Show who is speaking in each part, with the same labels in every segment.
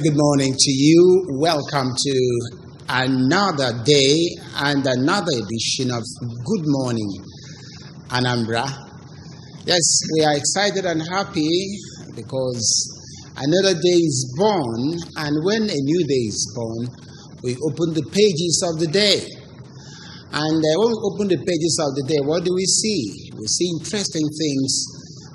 Speaker 1: Good morning to you. Welcome to another day and another edition of Good Morning, Anambra. Yes, we are excited and happy because another day is born, and when a new day is born, we open the pages of the day. And when we open the pages of the day, what do we see? We see interesting things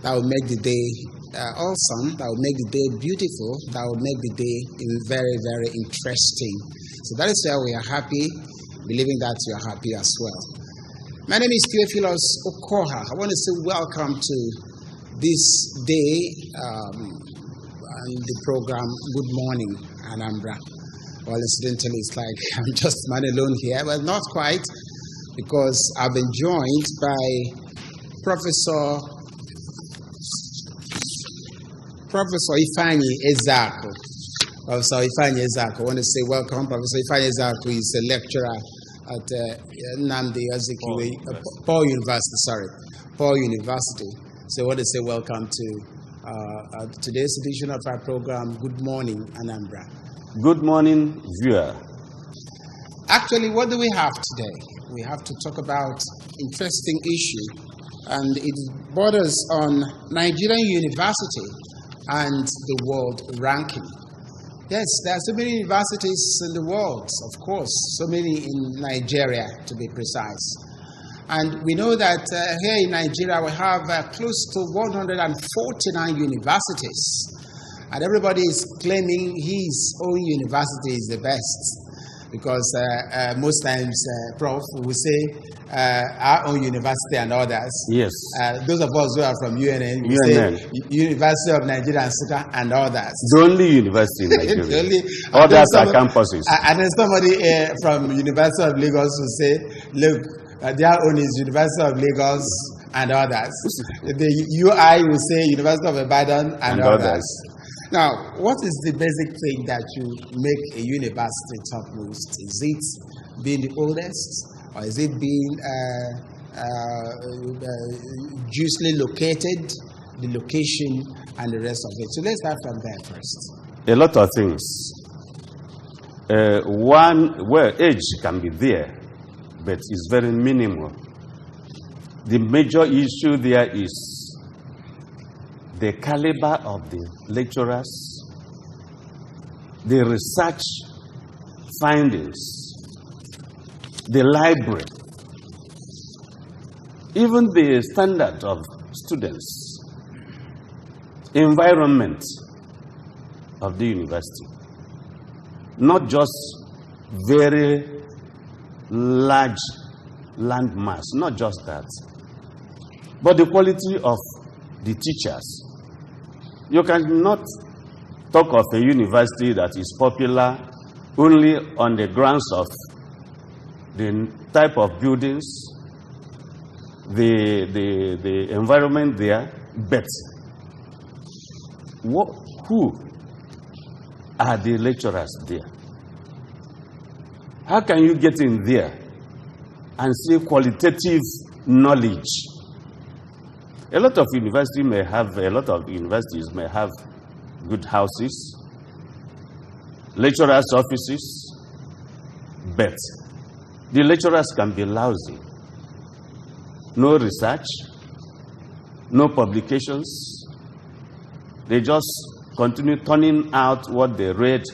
Speaker 1: that will make the day awesome, that will make the day beautiful, that will make the day very, very interesting. So that is why we are happy, believing that you are happy as well. My name is Theophilus Okoha. I want to say welcome to this day and the program Good Morning, Anambra. Well, incidentally, it's like I'm just man alone here, but not quite, because I've been joined by Professor Ifeanyi Ezeaku. Professor Ifeanyi Ezeaku. I want to say welcome. Professor Ifeanyi Ezeaku is a lecturer at Nnabuife, Paul University. So I want to say welcome to today's edition of our program, Good Morning, Anambra.
Speaker 2: Good morning, viewer.
Speaker 1: Actually, what do we have today? We have to talk about interesting issue, and it borders on Nigerian university and the world ranking. Yes, there are so many universities in the world, of course, so many in Nigeria, to be precise. And we know that here in Nigeria we have close to 149 universities. And everybody is claiming his own university is the best. Because most times, Prof, will say our own university and others.
Speaker 2: Yes.
Speaker 1: Those of us who are from UNN, we say University of Nigeria and Chuka and others.
Speaker 2: The only university in Nigeria. Others are campuses.
Speaker 1: And then somebody from University of Lagos will say, look, their own is University of Lagos and others. The UI will say University of Ibadan and others. Now, what is the basic thing that you make a university topmost? Is it being the oldest, or is it being justly located, the location, and the rest of it? So let's start from there first.
Speaker 2: A lot of things. Age can be there, but it's very minimal. The major issue there is the caliber of the lecturers, the research findings, the library, even the standard of students, environment of the university. Not just very large landmass, not just that, but the quality of the teachers. You cannot talk of a university that is popular only on the grounds of the type of buildings, the environment there, but who are the lecturers there? How can you get in there and see qualitative knowledge? A lot of universities may have good houses, lecturers' offices, but the lecturers can be lousy. No research, no publications. They just continue turning out what they read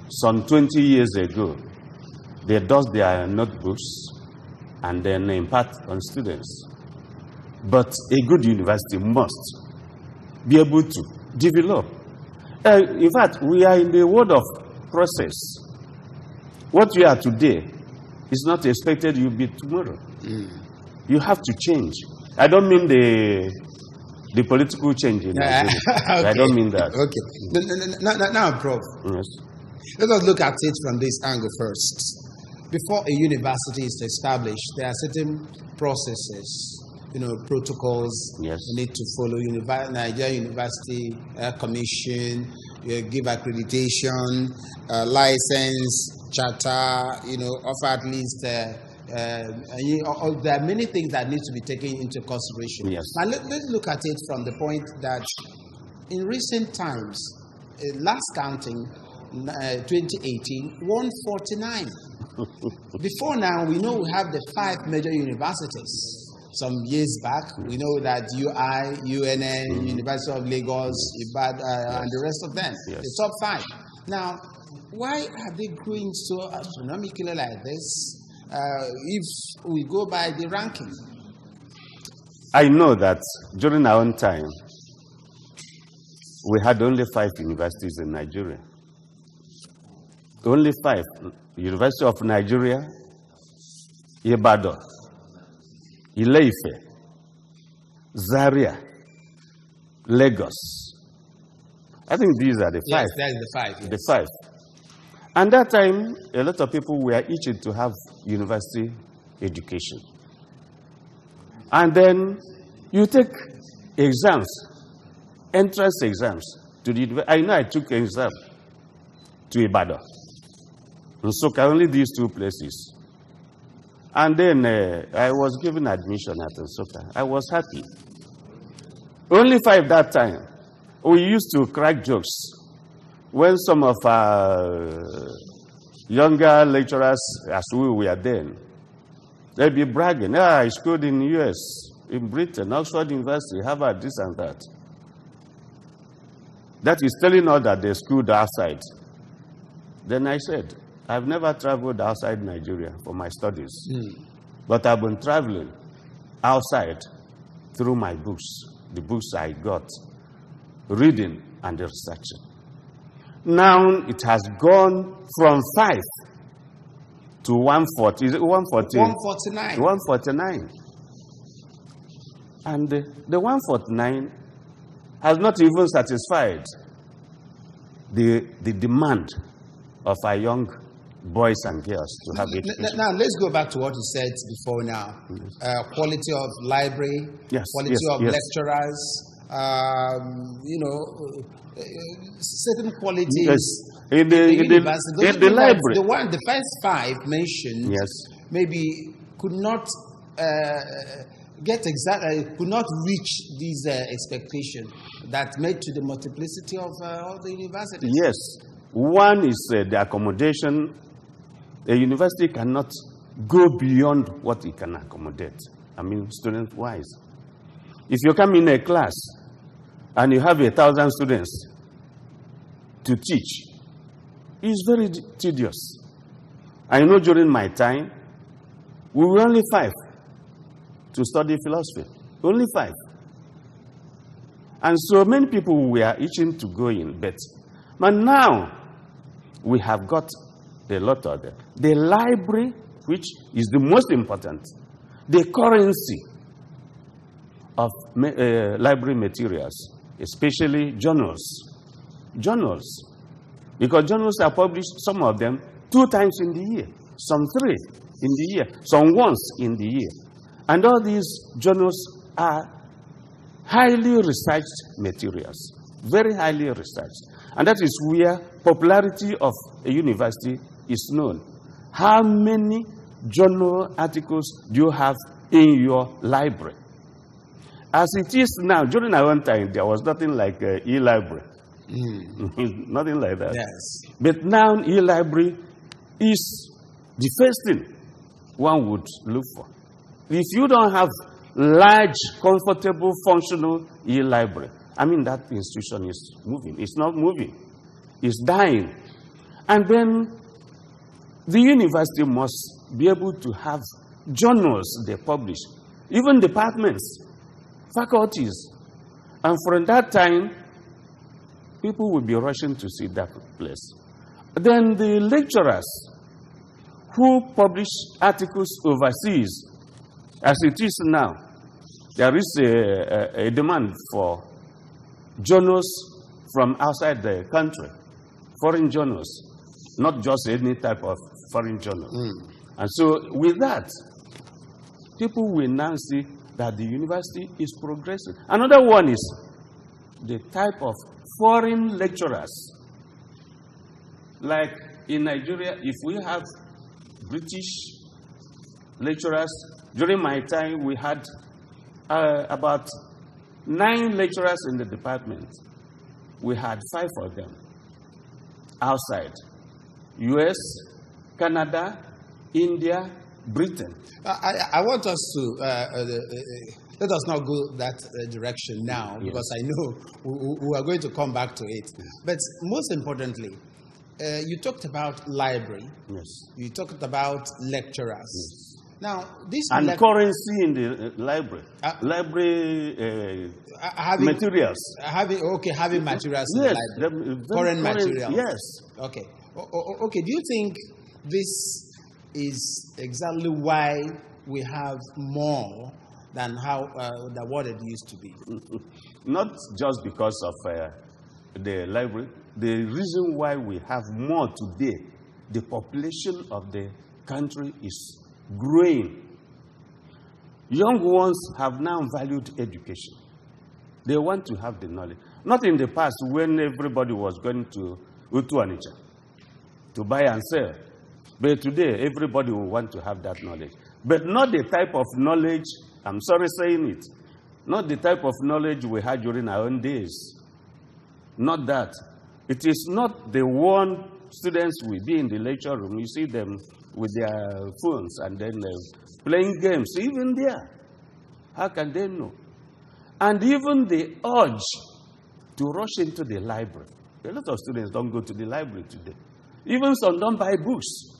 Speaker 2: some 20 years ago. They dust their notebooks and then impart on students. But a good university must be able to develop. In fact, we are in the world of process. What you are today is not expected you'll be tomorrow. You have to change. I don't mean the political change in Nigeria. Okay. I don't mean that.
Speaker 1: Okay. Now, Prof,
Speaker 2: yes.
Speaker 1: Let us look at it from this angle first. Before a university is established, there are certain processes, protocols
Speaker 2: yes.
Speaker 1: you need to follow. Nigerian University Commission, you give accreditation, license, charter, offer at least. There are many things that need to be taken into consideration.
Speaker 2: Yes.
Speaker 1: Now let's look at it from the point that in recent times, last counting, 2018, 149. Before now, we know we have the 5 major universities. Some years back, we know that UI, UNN, University of Lagos, Ibadan, and the rest of them, the top 5. Now, why are they growing so astronomically like this if we go by the ranking?
Speaker 2: I know that during our own time, we had only 5 universities in Nigeria. Only 5. University of Nigeria, Ibadan, Ile-Ife, Zaria, Lagos. I think these are the 5.
Speaker 1: Yes, that's the 5. Yes.
Speaker 2: The 5. And that time, a lot of people were itching to have university education. And then you take exams, entrance exams to the university. I know I took an exam to Ibadan. And so only these 2 places. And then I was given admission at Nsoka. I was happy. Only 5 that time. We used to crack jokes when some of our younger lecturers, as we were then, they'd be bragging, I schooled in the US, in Britain, Oxford University, Harvard, this and that. That is telling us that they schooled outside. Then I said, I've never traveled outside Nigeria for my studies, but I've been traveling outside through my books, the books I got, reading and researching. Now it has gone from 5 to 140. Is it 140?
Speaker 1: 149.
Speaker 2: 149. And the 149 has not even satisfied the demand of our young boys and girls to have education.
Speaker 1: Now, let's go back to what you said before now. Quality of library, quality of lecturers, certain qualities
Speaker 2: in the library.
Speaker 1: The first 5 mentioned maybe could not could not reach these expectations that made to the multiplicity of the universities.
Speaker 2: Yes. One is the accommodation. A university cannot go beyond what it can accommodate. I mean, student-wise. If you come in a class and you have 1,000 students to teach, it's very tedious. I know during my time, we were only 5 to study philosophy. Only 5. And so many people were itching to go in, but now we have got a lot of them. The library, which is the most important, the currency of library materials, especially journals. Journals. Because journals are published, some of them, 2 times in the year, some 3 in the year, some once in the year. And all these journals are highly researched materials, very highly researched. And that is where popularity of a university is known. How many journal articles do you have in your library? As it is now, during our own time, there was nothing like e-library. Nothing like that.
Speaker 1: Yes.
Speaker 2: But now e-library is the first thing one would look for. If you don't have large, comfortable, functional e-library, I mean that institution is moving. It's not moving. It's dying. And then the university must be able to have journals they publish, even departments, faculties. And from that time, people will be rushing to see that place. Then the lecturers who publish articles overseas, as it is now, there is a demand for journals from outside the country, foreign journals, not just any type of foreign journal. And so with that, people will now see that the university is progressing. Another one is the type of foreign lecturers. Like in Nigeria, if we have British lecturers, during my time we had about 9 lecturers in the department. We had 5 of them. outside. US, Canada, India, Britain.
Speaker 1: I want us to let us not go that direction now,
Speaker 2: Yes.
Speaker 1: because I know we are going to come back to it. But most importantly, you talked about library.
Speaker 2: Yes.
Speaker 1: You talked about lecturers.
Speaker 2: Yes.
Speaker 1: Now, this
Speaker 2: And currency in the library. Materials.
Speaker 1: Having materials in
Speaker 2: Yes.
Speaker 1: the library. Current materials.
Speaker 2: Yes.
Speaker 1: Okay. Okay. Do you think this is exactly why we have more than what it used to be?
Speaker 2: Not just because of the library. The reason why we have more today, the population of the country is growing. Young ones have now valued education. They want to have the knowledge. Not in the past when everybody was going to Utuanicha to buy and sell. But today, everybody will want to have that knowledge. But not the type of knowledge, I'm sorry saying it, not the type of knowledge we had during our own days. Not that. It is not the one students will be in the lecture room. You see them with their phones and then playing games. Even there, how can they know? And even the urge to rush into the library. A lot of students don't go to the library today. Even some don't buy books.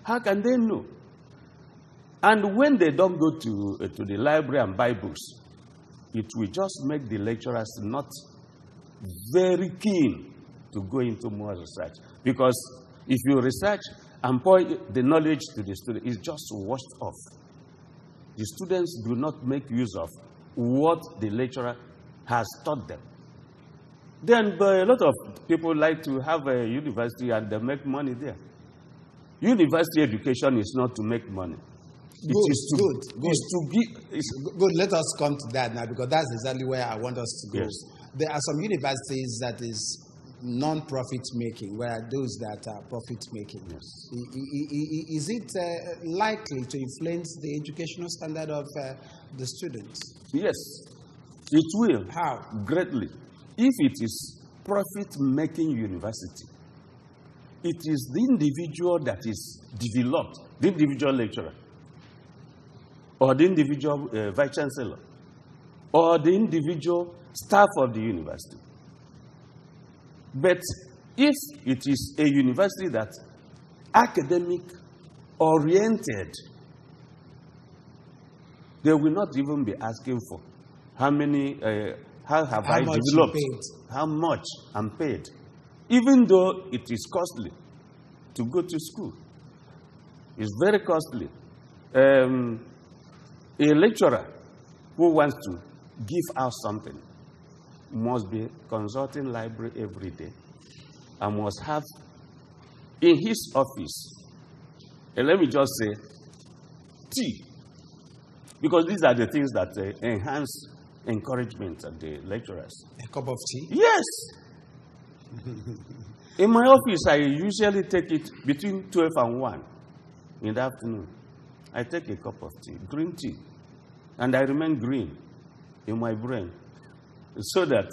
Speaker 2: How can they know? And when they don't go to the library and buy books, it will just make the lecturers not very keen to go into more research. Because if you research and pour the knowledge to the student, it's just washed off. The students do not make use of what the lecturer has taught them. Then a lot of people like to have a university and they make money there. University education is not to make money.
Speaker 1: Good. Let us come to that now, because that's exactly where I want us to go.
Speaker 2: Yes.
Speaker 1: There are some universities that is non-profit making, where those that are profit making.
Speaker 2: Yes.
Speaker 1: Is it likely to influence the educational standard of the students?
Speaker 2: Yes, it will.
Speaker 1: How?
Speaker 2: Greatly. If it is profit-making university, it is the individual that is developed, the individual lecturer, or the individual vice chancellor, or the individual staff of the university. But if it is a university that's academic oriented, they will not even be asking for how have I developed, how much I'm paid, even though it is costly to go to school. It's very costly. A lecturer who wants to give out something must be consulting library every day and must have in his office, and let me just say, tea. Because these are the things that enhance encouragement of the lecturers.
Speaker 1: A cup of tea?
Speaker 2: Yes. In my office, I usually take it between 12 and 1 in the afternoon. I take a cup of tea, green tea, and I remain green in my brain so that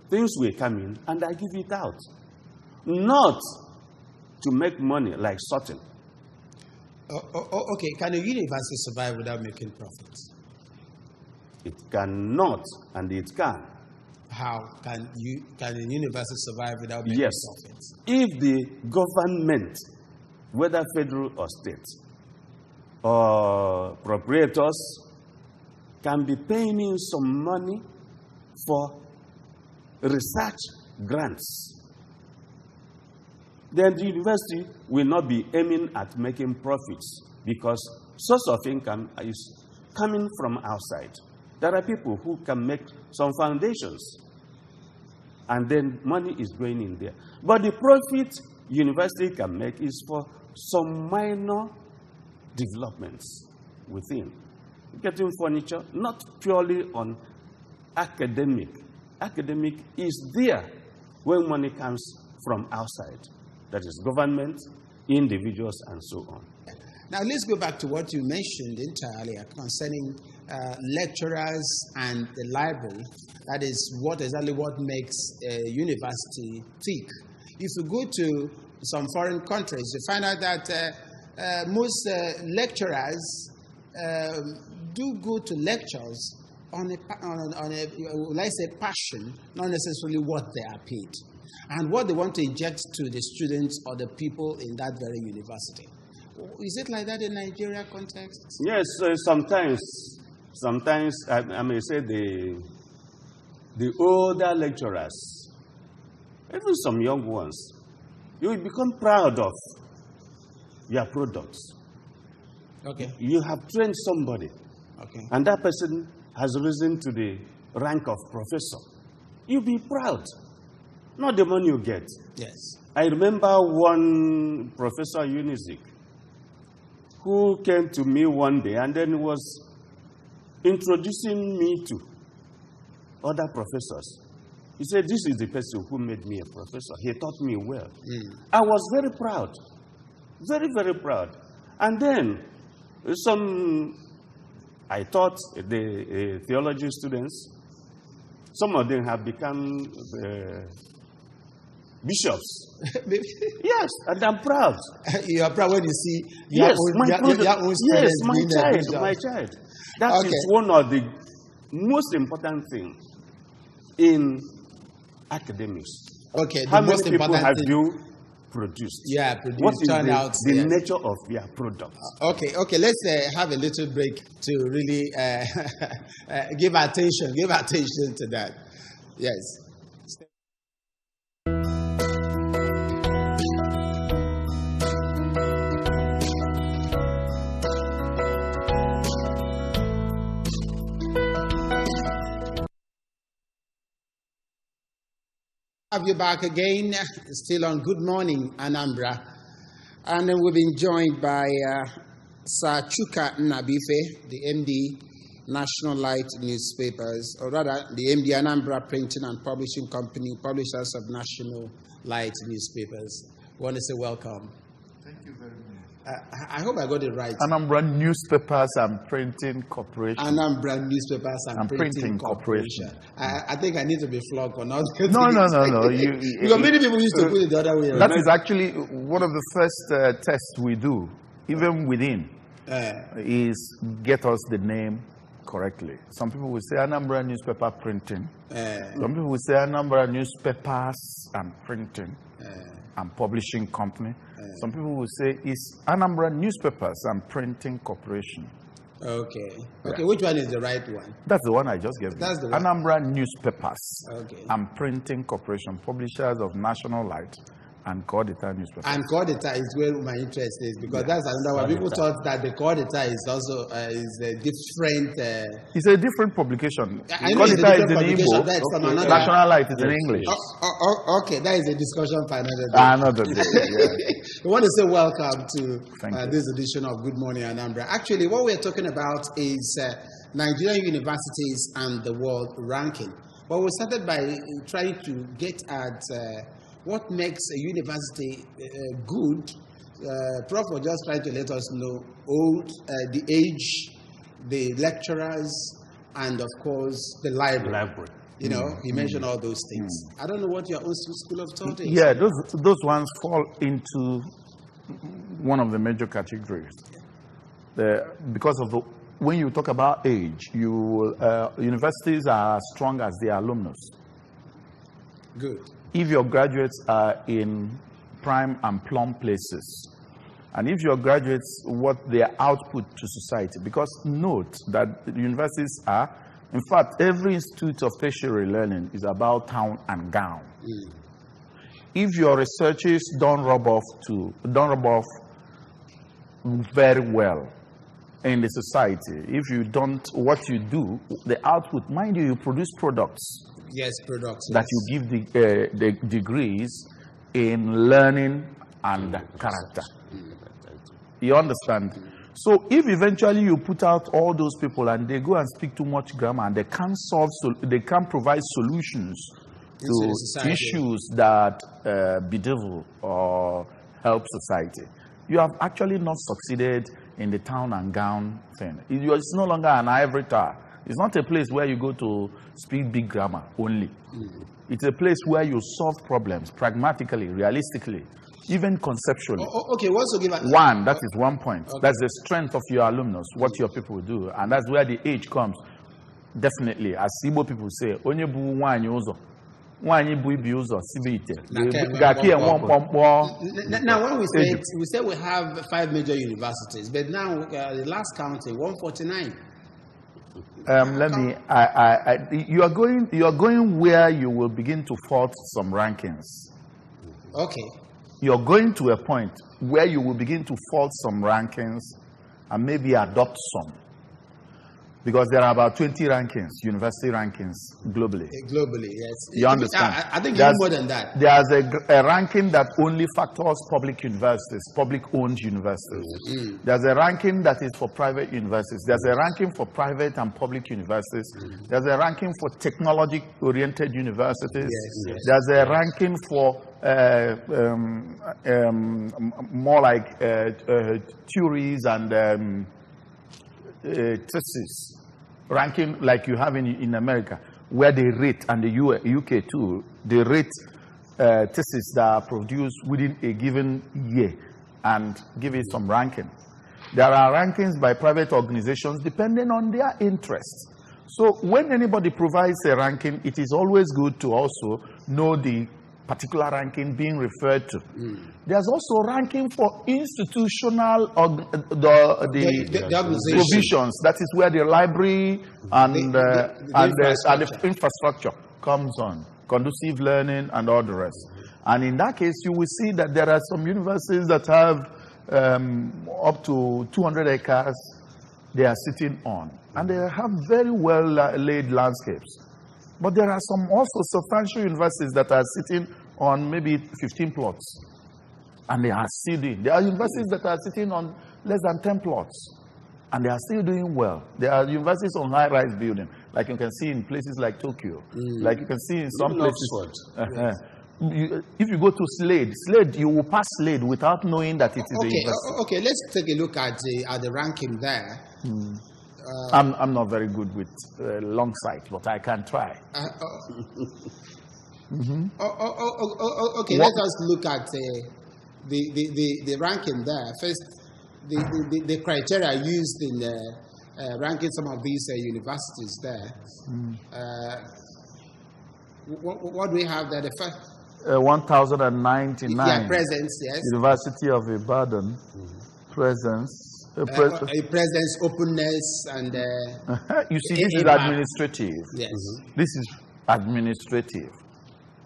Speaker 2: things will come in and I give it out. Not to make money like certain.
Speaker 1: Okay, can a university survive without making profits?
Speaker 2: It cannot, and it can.
Speaker 1: How can a university survive without making profits?
Speaker 2: If the government, whether federal or state, or proprietors, can be paying in some money for research grants, then the university will not be aiming at making profits, because source of income is coming from outside. There are people who can make some foundations, and then money is going in there. But the profit university can make is for some minor developments within. Getting furniture, not purely on academic. Academic is there when money comes from outside. That is government, individuals, and so on.
Speaker 1: Now let's go back to what you mentioned entirely concerning lecturers and the library. That is exactly what makes a university tick. If you go to some foreign countries, you find out that most lecturers do go to lectures on a let's say, passion, not necessarily what they are paid, and what they want to inject to the students or the people in that very university. Is it like that in Nigeria context?
Speaker 2: Yes, sometimes I may say the older lecturers, even some young ones, you will become proud of your products.
Speaker 1: Okay.
Speaker 2: You have trained somebody,
Speaker 1: okay,
Speaker 2: and that person has risen to the rank of professor. You'll be proud, not the money you get.
Speaker 1: Yes.
Speaker 2: I remember one Professor Ezeaku who came to me one day and then was introducing me to other professors. He said, this is the person who made me a professor. He taught me well. I was very proud, very, very proud. And then I taught the theology students. Some of them have become bishops. Yes, and I'm proud.
Speaker 1: You are proud when you see
Speaker 2: your
Speaker 1: own students.
Speaker 2: Yes, my child. That is one of the most important things in academics.
Speaker 1: Okay,
Speaker 2: how many people have you produced?
Speaker 1: Yeah, produced.
Speaker 2: What is the nature of their product?
Speaker 1: Okay. Let's have a little break to really give attention to that. Yes. Have you back again, still on Good Morning Anambra, and then we've been joined by Sir Chuka Nnabuife, the MD National Light Newspapers, or rather the MD Anambra Printing and Publishing Company, publishers of National Light Newspapers. I want to say welcome.
Speaker 3: Thank you very much.
Speaker 1: I hope I got it right.
Speaker 3: Anambra Newspapers and Printing Corporation.
Speaker 1: Anambra Newspapers and Printing Corporation. I think I need to be flogged for not.
Speaker 3: No.
Speaker 1: Because many people used to put it the other way around.
Speaker 3: That is actually one of the first tests we do, even within, is get us the name correctly. Some people will say Anambra Newspaper Printing. Some people will say Anambra Newspapers and Printing and Publishing Company. Some people will say it's Anambra Newspapers and Printing Corporation.
Speaker 1: Okay.
Speaker 3: Yeah.
Speaker 1: Which one is the right one?
Speaker 3: That's the one I just gave you.
Speaker 1: That's the one.
Speaker 3: Anambra Newspapers
Speaker 1: and
Speaker 3: Printing Corporation, publishers of National Light and Coordinator newspapers.
Speaker 1: And Coordinator is where my interest is, because that's another one. People thought that the Coordinator is also is a different.
Speaker 3: It's a different publication.
Speaker 1: Coordinator is in Igbo.
Speaker 3: National Light is in English.
Speaker 1: Okay, that is a discussion for another day.
Speaker 3: Another day. Yeah.
Speaker 1: We want to say welcome to this edition of Good Morning Anambra. Actually, what we're talking about is Nigerian universities and the world ranking. But we started by trying to get at what makes a university good. Prof was just trying to let us know the age, the lecturers, and of course the library. You know, he mentioned all those things. I don't know what your own school of thought is.
Speaker 3: Yeah, those ones fall into one of the major categories. Because of when you talk about age, universities are as strong as their alumnus.
Speaker 1: Good.
Speaker 3: If your graduates are in prime and plum places, and if your graduates, what their output to society, because note that universities are, in fact, every institute of tertiary learning is about town and gown. If your researches don't rub off very well in the society, if you don't, what you do, the output, mind you produce products.
Speaker 1: Yes, products.
Speaker 3: That you give the degrees in learning and character. You understand? So if eventually you put out all those people and they go and speak too much grammar and they can't provide solutions to issues that bedevil or help society, you have actually not succeeded in the town and gown thing. It's no longer an ivory tower It's not a place where you go to speak big grammar only. It's a place where you solve problems pragmatically, realistically, even conceptually.
Speaker 1: Okay, what's to give
Speaker 3: One, that is 1 point. Okay. That's the strength of your alumnus, what your people do. And that's where the age comes. Definitely, as Igbo people say, onye bu nwanyi uzo. Nwanyi bu ibi uzo, sibite.
Speaker 1: Now, when we say we have 5 major universities, but now the last counting, 149.
Speaker 3: You are going where you will begin to fault some rankings.
Speaker 1: Okay.
Speaker 3: You're going to a point where you will begin to fault some rankings and maybe adopt some. Because there are about 20 rankings, university rankings, globally.
Speaker 1: Globally, yes.
Speaker 3: You understand?
Speaker 1: I think even more than that.
Speaker 3: There's a ranking that only factors public universities, public-owned universities. There's a ranking that is for private universities. There's a ranking for private and public universities. There's a ranking for technology-oriented universities.
Speaker 1: Yes.
Speaker 3: There's a ranking for more like theories and thesis. Ranking like you have in America, where they rate, and the UK too, they rate theses that are produced within a given year and give it some ranking. There are rankings by private organizations depending on their interests. So when anybody provides a ranking, it is always good to also know the particular ranking being referred to. There's also ranking for institutional provisions. That is where the library and the infrastructure comes on, conducive learning and all the rest. And in that case, you will see that there are some universities that have up to 200 acres they are sitting on, and they have very well laid landscapes. But there are some also substantial universities that are sitting on maybe 15 plots, and they are still doing. There are universities that are sitting on less than 10 plots, and they are still doing well. There are universities on high-rise building, like you can see in places like Tokyo, like you can see in some places. If you go to Slade, you will pass Slade without knowing that it is a university.
Speaker 1: Okay, let's take a look at the ranking there.
Speaker 3: I'm not very good with long sight, but I can try.
Speaker 1: Okay, let us look at the ranking there. First, the criteria used in ranking some of these universities there. What do we have there? The first
Speaker 3: 1,099.
Speaker 1: Yeah, presence, yes.
Speaker 3: University of Ibadan, presence.
Speaker 1: Presence, openness, and
Speaker 3: you see, this is administrative.
Speaker 1: Yes,
Speaker 3: this is administrative.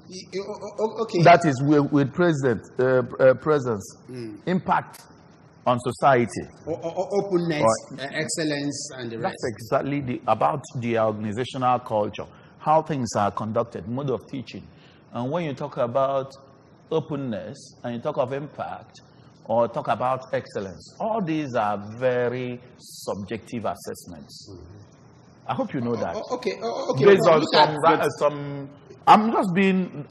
Speaker 1: Okay,
Speaker 3: that is with presence, impact on society,
Speaker 1: openness, excellence, and the rest.
Speaker 3: That's exactly about the organizational culture, how things are conducted, mode of teaching. And when you talk about openness and you talk of impact, or talk about excellence, all these are very subjective assessments. I hope you know that.
Speaker 1: Okay.
Speaker 3: Based on some, I'm just being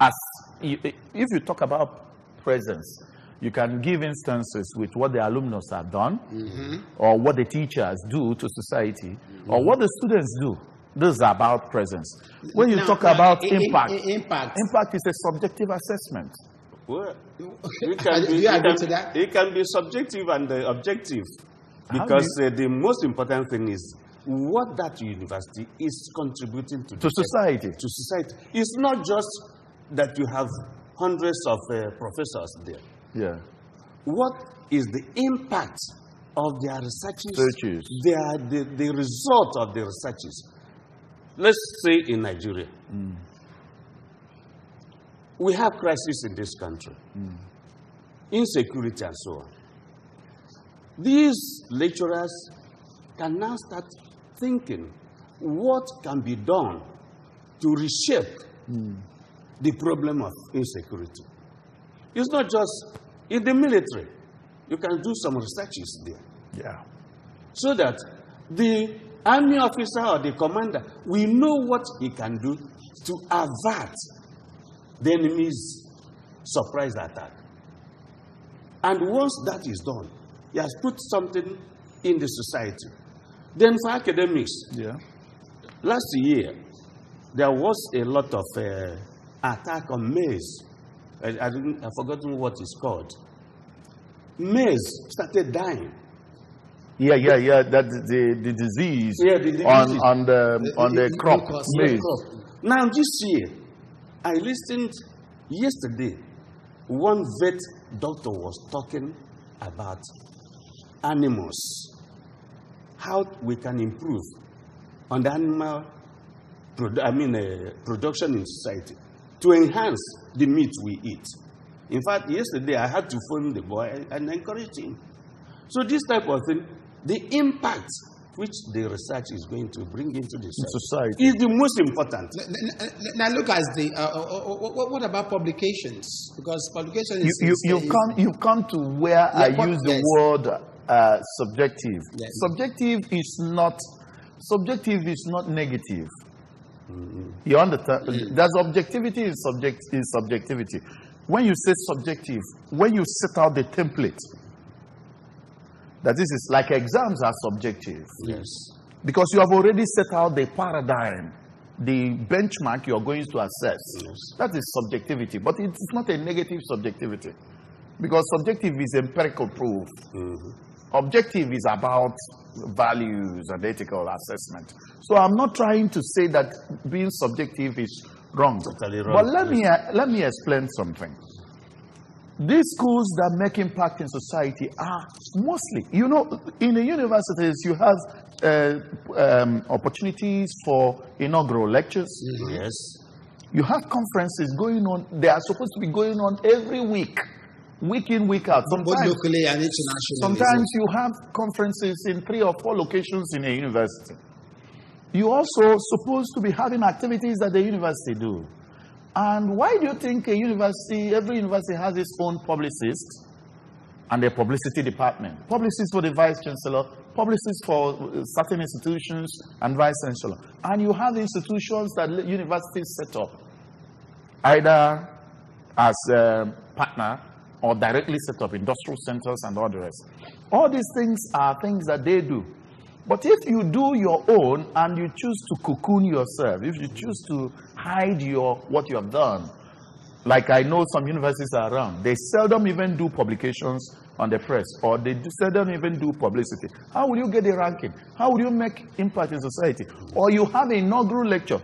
Speaker 3: if you talk about presence, you can give instances with what the alumnus have done, or what the teachers do to society, or what the students do. This is about presence. When you talk about impact is a subjective assessment.
Speaker 2: Well, it can be subjective and objective, because the most important thing is what that university is contributing to
Speaker 3: society.
Speaker 2: To society. It's not just that you have hundreds of professors there.
Speaker 3: Yeah.
Speaker 2: What is the impact of their researches? The result of the researches. Let's say in Nigeria. We have crisis in this country, insecurity and so on. These lecturers can now start thinking what can be done to reshape the problem of insecurity. It's not just in the military. You can do some researches there.
Speaker 3: Yeah.
Speaker 2: So that the army officer or the commander will know what he can do to avert the enemy's surprise attack. And once that is done, he has put something in the society. Then for academics, Last year, there was a lot of attack on maize. I've forgotten what it's called. Maize started dying.
Speaker 3: Yeah. That's the disease,
Speaker 2: Yeah, the disease
Speaker 3: on the crop maize.
Speaker 2: Now this year, I listened yesterday. One vet doctor was talking about animals, how we can improve on the animal production in society to enhance the meat we eat. In fact, yesterday I had to phone the boy and encourage him. So this type of thing, the impact which the research is going to bring into the society is the most important.
Speaker 1: Now look at the what about publications? Because publication is
Speaker 3: you come to where I use the word subjective.
Speaker 1: Yes.
Speaker 3: Subjective is not negative. You understand? There's objectivity is subjectivity. When you say subjective, when you set out the template, that this is like exams are subjective.
Speaker 2: Yes.
Speaker 3: Because you have already set out the paradigm, the benchmark you are going to assess.
Speaker 2: Yes.
Speaker 3: That is subjectivity, but it's not a negative subjectivity. Because subjective is empirical proof. Objective is about values and ethical assessment. So I'm not trying to say that being subjective is wrong.
Speaker 2: Totally wrong.
Speaker 3: But let me explain something. These schools that make impact in society are mostly, in the universities you have opportunities for inaugural lectures.
Speaker 2: Yes.
Speaker 3: You have conferences going on. They are supposed to be going on every week. Week in, week out.
Speaker 1: both locally and internationally.
Speaker 3: Sometimes you have conferences in 3 or 4 locations in a university. You also supposed to be having activities that the university do. And why do you think every university has its own publicist and a publicity department? Publicist for the vice chancellor, publicist for certain institutions and vice chancellor. And you have institutions that universities set up, either as a partner or directly set up, industrial centers and all the rest. All these things are things that they do. But if you do your own and you choose to cocoon yourself, if you choose to hide what you have done, like I know some universities are around, they seldom even do publications on the press, or they seldom even do publicity. How will you get a ranking? How will you make impact in society? Or you have an inaugural lecture,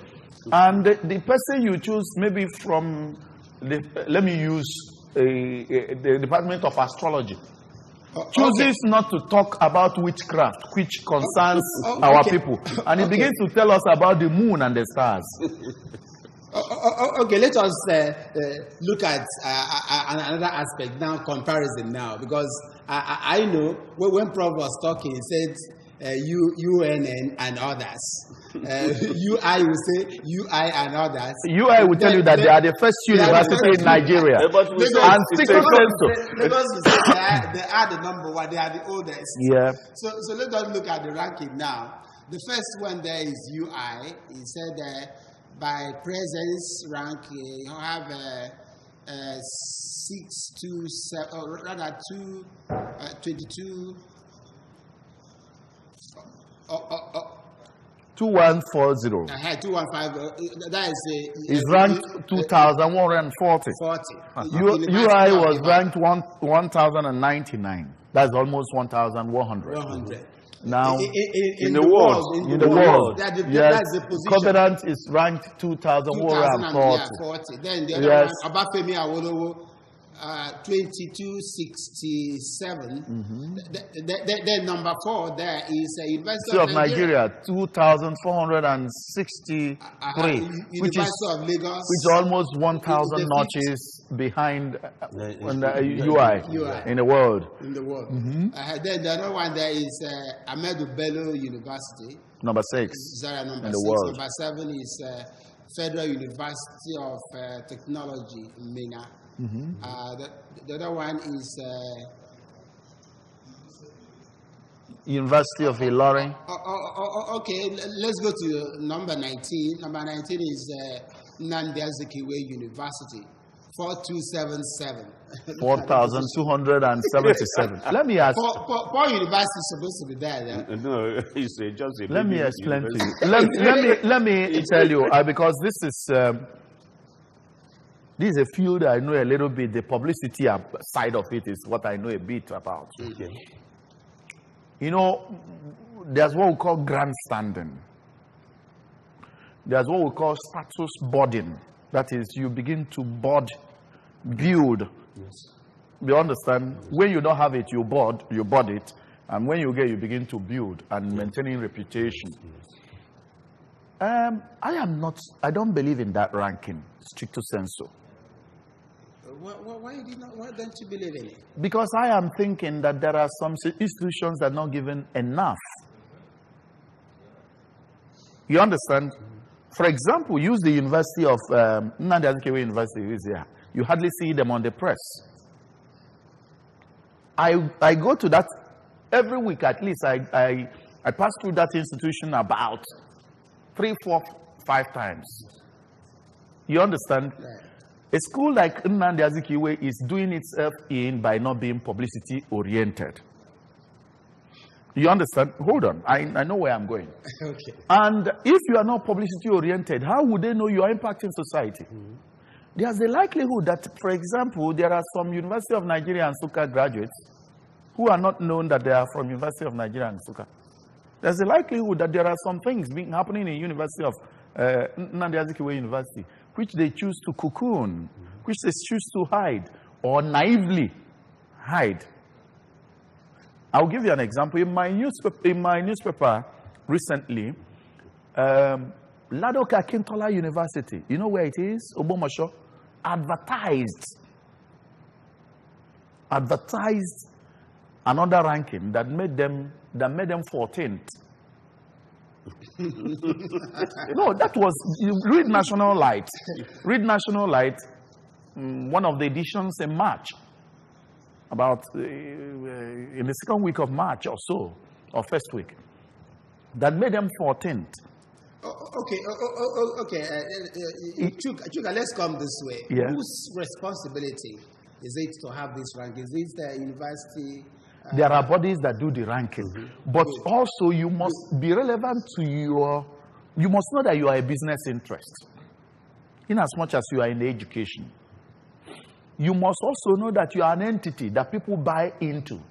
Speaker 3: and the person you choose, maybe from let me use the Department of Astrology, chooses not to talk about witchcraft, which concerns our people. And he begins to tell us about the moon and the stars.
Speaker 1: Okay, let us look at another aspect now, comparison now, because I know when Prof was talking, he said UNN and others. UI will say UI and others.
Speaker 3: UI will tell you that they are the first university in Nigeria. And
Speaker 1: Lagos will say they are the number one, they are the oldest.
Speaker 3: Yeah.
Speaker 1: So let us look at the ranking now. The first one there is UI. He said by presence rank, you have 627, or rather 22.
Speaker 3: 2140.
Speaker 1: 2150. That
Speaker 3: is ranked 2,140. UI was ranked 1,099. That's almost 1,100.
Speaker 1: 100.
Speaker 3: Now,
Speaker 2: in the world,
Speaker 1: that's the position.
Speaker 3: Covenant is ranked 2,140.
Speaker 1: Then the other one, Obafemi Awolowo, 2267. Then number 4 there is University
Speaker 3: of Nigeria, 2,463,
Speaker 1: University of Lagos,
Speaker 3: which is almost 1,000 notches behind UI in the world.
Speaker 1: Then the other one there is Ahmadu Bello University,
Speaker 3: number 6
Speaker 1: number
Speaker 3: in the
Speaker 1: 6.
Speaker 3: world.
Speaker 1: Number 7 is Federal University of Technology, Mina. The other one is
Speaker 3: University of Ilorin.
Speaker 1: Okay, let's go to number 19. Number 19 is Nnabuife University, 4277.
Speaker 3: 4,277. Let me ask.
Speaker 1: Paul University is supposed to be there.
Speaker 2: No, it's just a
Speaker 3: Let me
Speaker 2: baby
Speaker 3: explain to you.
Speaker 2: university.
Speaker 3: Let me tell you, because this is a field I know a little bit. The publicity side of it is what I know a bit about.
Speaker 2: Okay.
Speaker 3: You know, there's what we call grandstanding. There's what we call status boarding. That is, you begin to build.
Speaker 2: Yes.
Speaker 3: You understand? When you don't have it, you board it. And when you get, you begin to build and maintaining reputation. I don't believe in that ranking, stricto sensu.
Speaker 1: Why don't you believe in it?
Speaker 3: Because I am thinking that there are some institutions that are not given enough. You understand? For example, use the University of Nnabuife University is here. You hardly see them on the press. I go to that every week at least. I pass through that institution about 3, 4, 5 times. You understand?
Speaker 1: Right.
Speaker 3: A school like Nnabuife is doing itself in by not being publicity oriented. You understand? Hold on. I know where I'm going.
Speaker 1: Okay.
Speaker 3: And if you are not publicity oriented, how would they know you are impacting society? Mm-hmm. There's a likelihood that, for example, there are some University of Nigeria and Chuka graduates who are not known that they are from University of Nigeria and Chuka. There's a likelihood that there are some things happening in University of Nnabuife University which they choose to cocoon, which they choose to hide or naively hide. I'll give you an example. In my newspaper recently, Ladoke Akintola University, you know where it is? Ogbomosho, advertised another ranking that made them 14th. No, that was, read National Light. Read National Light, one of the editions in March. About in the second week of March or so, or first week, that made them 14th.
Speaker 1: Okay. Chuka, let's come this way.
Speaker 3: Yeah.
Speaker 1: Whose responsibility is it to have this rank? Is it the university?
Speaker 3: There are bodies that do the ranking, but also you must be relevant to you must know that you are a business interest, in as much as you are in education. You must also know that you are an entity that people buy into.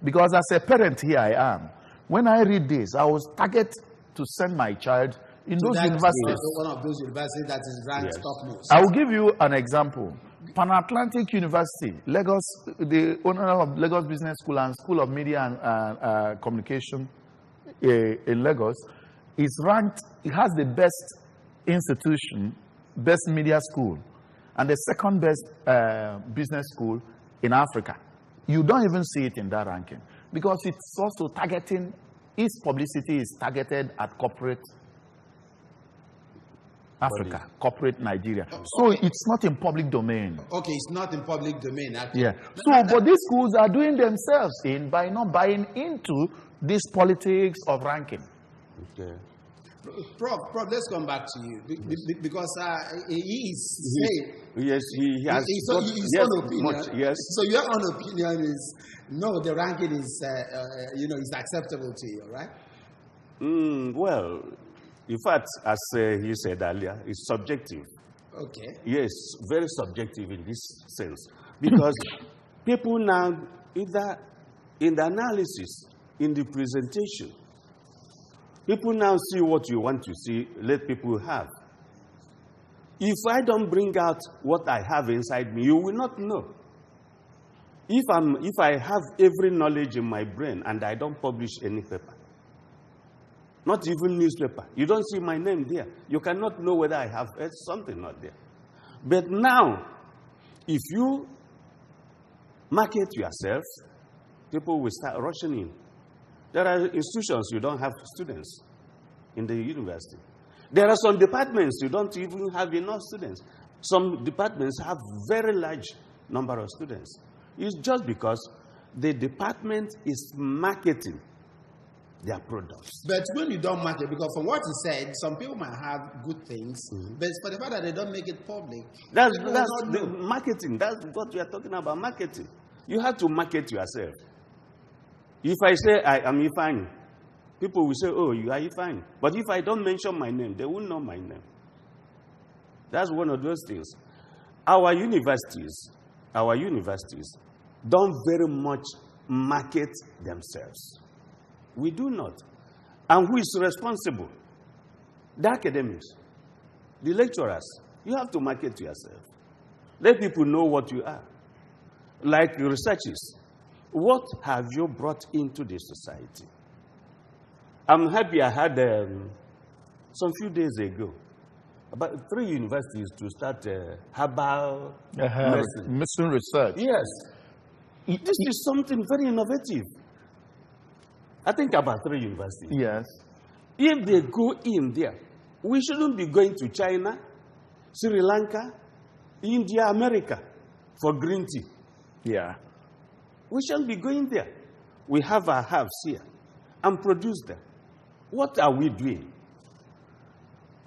Speaker 3: Because as a parent here I am, when I read this, I was targeted to send my child in those universities.
Speaker 1: One of those universities that is ranked topmost.
Speaker 3: I will give you an example. Pan-Atlantic University, Lagos, the owner of Lagos Business School and School of Media and Communication in Lagos, is ranked, it has the best institution, best media school, and the second best business school in Africa. You don't even see it in that ranking because it's also targeting, its publicity is targeted at corporate Africa, corporate Nigeria. So it's not in public domain.
Speaker 1: Okay, it's not in public domain. Actually.
Speaker 3: Yeah. So, but these schools are doing themselves in by not buying into this politics of ranking.
Speaker 2: Okay.
Speaker 1: Prof, let's come back to you because he is saying.
Speaker 2: Yes, he has.
Speaker 1: His own opinion.
Speaker 2: Much, yes.
Speaker 1: So your own opinion is no, the ranking is is acceptable to you, right?
Speaker 2: Well, in fact, as he said earlier, it's subjective.
Speaker 1: Okay.
Speaker 2: Yes, very subjective in this sense. Because people now, either in the analysis, in the presentation, people now see what you want to see, let people have. If I don't bring out what I have inside me, you will not know. If I have every knowledge in my brain and I don't publish any paper, not even newspaper, you don't see my name there, you cannot know whether I have something not there. But now, if you market yourself, people will start rushing in. There are institutions you don't have students in the university. There are some departments you don't even have enough students. Some departments have very large number of students. It's just because the department is marketing their products.
Speaker 1: But when you don't market, because from what you said, some people might have good things, but for the fact that they don't make it public,
Speaker 2: That's the marketing. That's what we are talking about, marketing. You have to market yourself. If I say I am Ifeanyi, people will say, oh, you are Ifeanyi. But if I don't mention my name, they won't know my name. That's one of those things. Our universities don't very much market themselves. We do not. And who is responsible? The academics, the lecturers. You have to market yourself. Let people know what you are. Like researchers, what have you brought into the society? I'm happy I had some few days ago about 3 universities to start herbal
Speaker 3: medicine research.
Speaker 2: Yes. This is something very innovative. I think about 3 universities.
Speaker 3: Yes.
Speaker 2: If they go in there, we shouldn't be going to China, Sri Lanka, India, America for green tea.
Speaker 3: Yeah.
Speaker 2: We shouldn't be going there. We have our herbs here and produce them. What are we doing?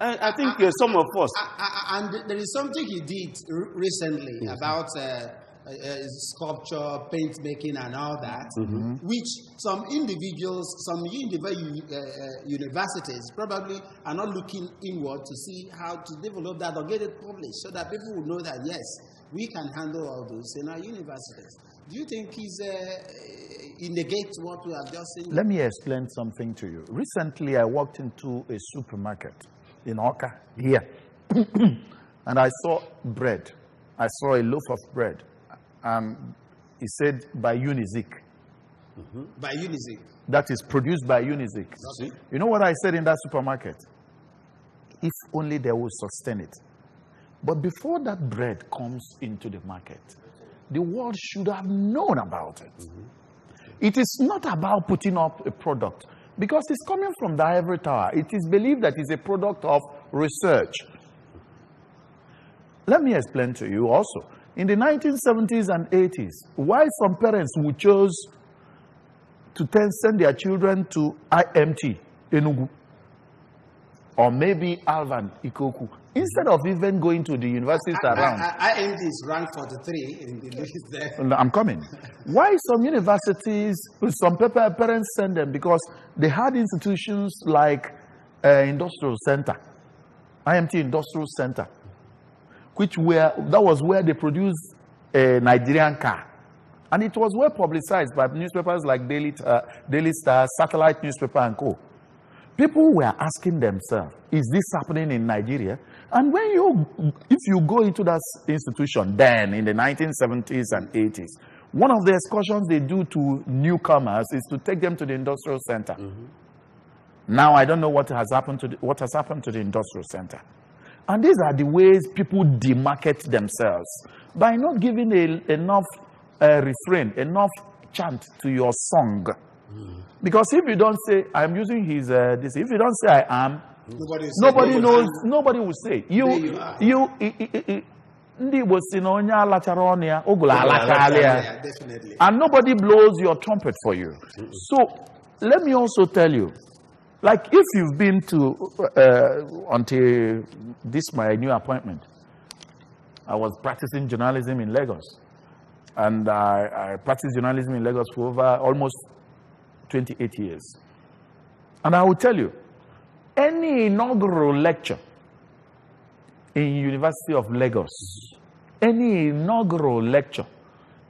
Speaker 2: I think some of us.
Speaker 1: And there is something he did recently about sculpture, paint making, and all that, which some individuals, some universities probably are not looking inward to see how to develop that or get it published so that people will know that, yes, we can handle all this in our universities. Do you think he negates what we have just seen?
Speaker 3: Let me explain something to you. Recently, I walked into a supermarket in Oka, here, and I saw bread. I saw a loaf of bread. He said by Ezeaku.
Speaker 1: By Ezeaku.
Speaker 3: That is produced by Ezeaku.
Speaker 1: Okay.
Speaker 3: You know what I said in that supermarket? If only they will sustain it. But before that bread comes into the market, the world should have known about it. It is not about putting up a product because it's coming from the ivory tower. It is believed that it's a product of research. Let me explain to you also. In the 1970s and 80s, why some parents would choose to send their children to IMT, Enugu, or maybe Alvan, Ikoku, instead of even going to the universities around.
Speaker 1: IMT is ranked 43 in the list there.
Speaker 3: I'm coming. Why some universities, some parents send them? Because they had institutions like Industrial Center, IMT Industrial Center, that was where they produced a Nigerian car. And it was well publicized by newspapers like Daily Star, Satellite Newspaper, and co. People were asking themselves, is this happening in Nigeria? And if you go into that institution then in the 1970s and 80s, one of the excursions they do to newcomers is to take them to the industrial center. Now I don't know what has happened to the industrial center. And these are the ways people demarket themselves by not giving enough refrain, enough chant to your song. Because if you don't say, I'm using his this, if you don't say I am, nobody knows, nobody will say.
Speaker 1: Definitely.
Speaker 3: And nobody blows your trumpet for you. So let me also tell you, like if you've been to, until this my new appointment, I was practicing journalism in Lagos. And I practiced journalism in Lagos for over almost 28 years. And I will tell you, any inaugural lecture in University of Lagos, any inaugural lecture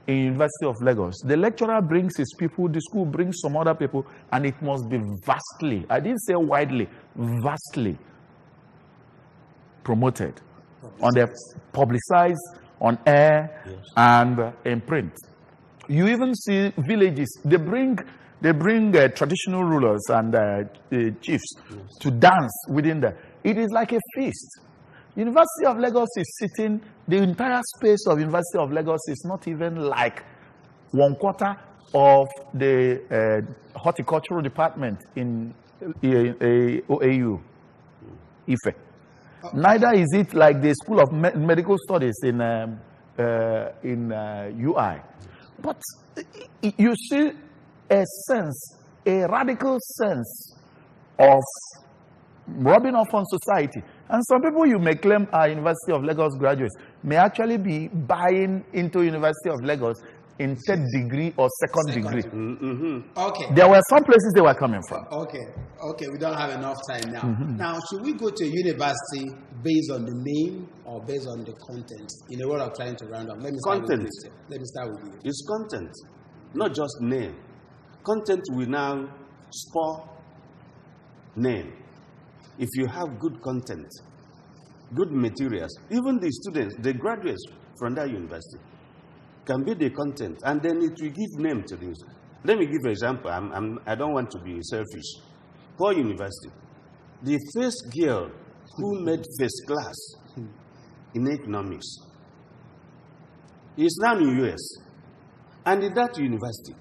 Speaker 3: in University of Lagos, the lecturer brings his people, the school brings some other people, and it must be vastly, I didn't say widely, vastly promoted, on the publicized, on air, and in print. You even see villages, they bring traditional rulers and chiefs to dance within there. It is like a feast. University of Lagos is sitting, the entire space of University of Lagos is not even like 1/4 of the horticultural department in OAU, Ife. Neither is it like the School of Medical Studies in UI. But you see a sense a radical sense of rubbing off on society. And some people you may claim are University of Lagos graduates may actually be buying into University of Lagos in third degree or second degree.
Speaker 1: Okay.
Speaker 3: There were some places they were coming from.
Speaker 1: Okay, we don't have enough time now. Now, should we go to a university based on the name or based on the content? In a world of trying to round up, let me start with you. Let me start with you.
Speaker 2: It's content, not just name. Content will now spur name. If you have good content, good materials, even the students, the graduates from that university can be the content, and then it will give name to this. Let me give an example. I don't want to be selfish. Paul University, the first girl who made first class in economics is now in the US, and in that university,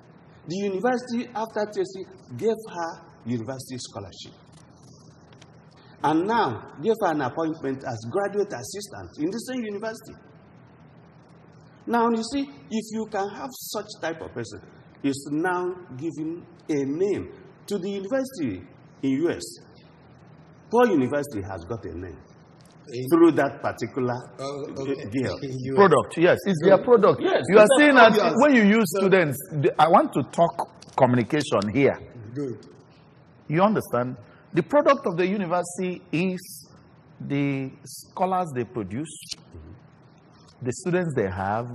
Speaker 2: the university after TSC gave her university scholarship. And now gave her an appointment as graduate assistant in the same university. Now you see, if you can have such type of person, it's now giving a name to the university in US. Paul University has got a name through that particular deal.
Speaker 3: Product, yes, it's their product.
Speaker 2: Yes,
Speaker 3: you are saying that when you use students, I want to talk communication here.
Speaker 1: Good.
Speaker 3: You understand? The product of the university is the scholars they produce, the students they have,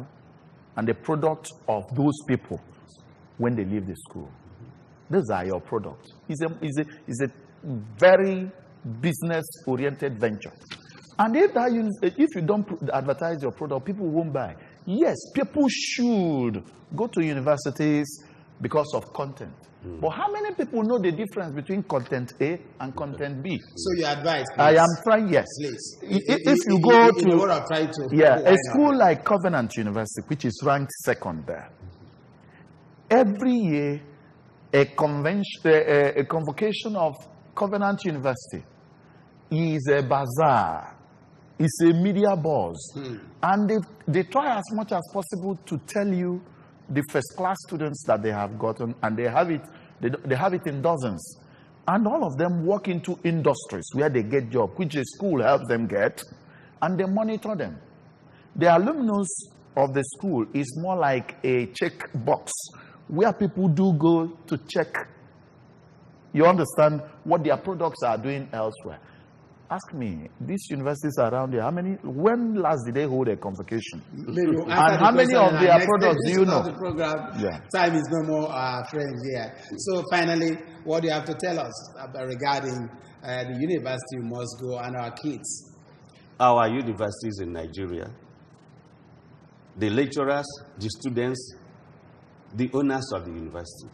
Speaker 3: and the product of those people when they leave the school. These are your products. It's a very business-oriented venture. And if you don't advertise your product, people won't buy. Yes, people should go to universities because of content. But how many people know the difference between content A and content B?
Speaker 1: So your advice, please.
Speaker 3: I am trying, yes.
Speaker 1: Please.
Speaker 3: If you go to
Speaker 1: what I'm trying to
Speaker 3: a school like Covenant University, which is ranked second there, every year a convocation of Covenant University is a bazaar. It's a media buzz. And they try as much as possible to tell you the first class students that they have gotten, and they have it in dozens. And all of them work into industries where they get jobs, which the school helps them get, and they monitor them. The alumnus of the school is more like a check box where people do go to check, you understand, what their products are doing elsewhere. Ask me, these universities around here, when last did they hold a convocation? And how many of their products do you know?
Speaker 1: The program, time is no more our friend here. So finally, what do you have to tell us regarding the university we must go and our kids?
Speaker 2: Our universities in Nigeria, the lecturers, the students, the owners of the university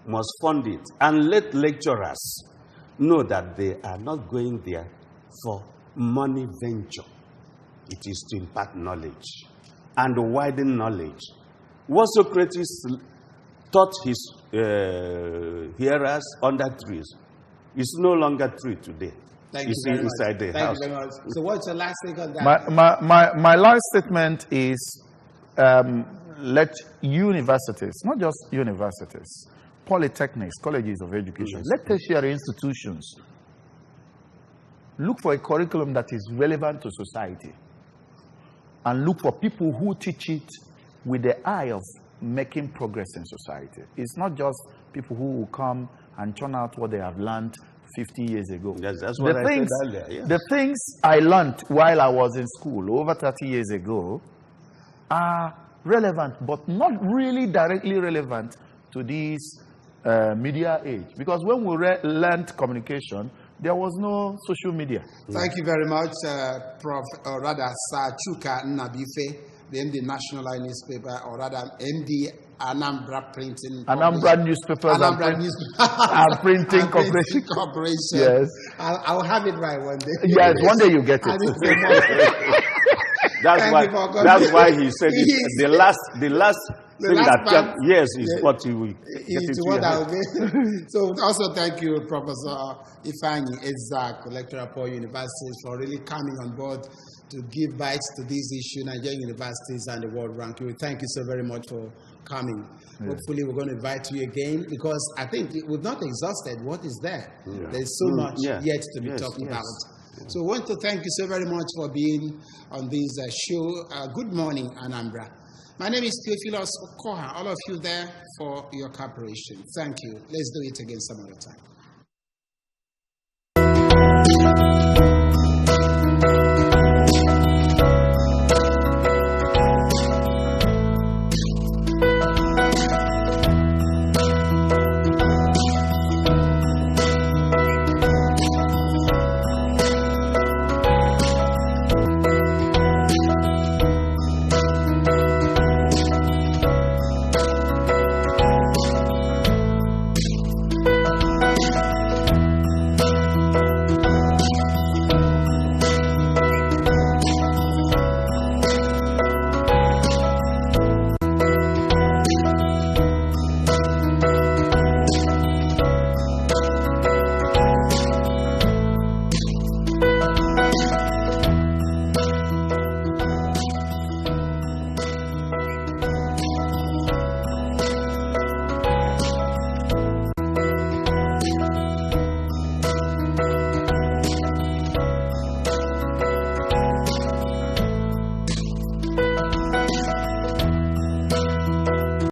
Speaker 2: must fund it and let lecturers know that they are not going there for money venture. It is to impart knowledge and widen knowledge. What Socrates taught his hearers under trees is no longer true today.
Speaker 1: Thank you very
Speaker 2: inside
Speaker 1: much.
Speaker 2: the house.
Speaker 1: You very much. So what's your last thing on that?
Speaker 3: My last statement is let universities, not just universities, polytechnics, colleges of education, let tertiary institutions look for a curriculum that is relevant to society and look for people who teach it with the eye of making progress in society. It's not just people who will come and churn out what they have learned 50 years ago.
Speaker 2: That's what I said earlier. Yeah.
Speaker 3: The things I learned while I was in school over 30 years ago are relevant, but not really directly relevant to this media age. Because when we learned communication, there was no social media.
Speaker 1: Thank you very much, Prof. Or rather, Sir Chuka Nnabuife, the MD National Newspaper, or rather MD Anambra Printing.
Speaker 3: Anambra Newspapers and Printing Corporation. Yes.
Speaker 1: I'll have it right one day.
Speaker 3: Yes, one day you get it.
Speaker 2: That's why he said it. The last thing that came, yes, is what he will get.
Speaker 1: So also thank you, Professor Ifeanyi, Ezeaku, lecturer at Paul University, for really coming on board to give bites to this issue, Nigerian universities and the world ranking. We thank you so very much for coming. Yeah. Hopefully we're going to invite you again, because I think we've not exhausted what is there. Yeah. There's so much yet to be talked about. So we want to thank you so very much for being on this show. Good morning, Anambra. My name is Theophilus Okoha. All of you there for your cooperation. Thank you. Let's do it again some other time.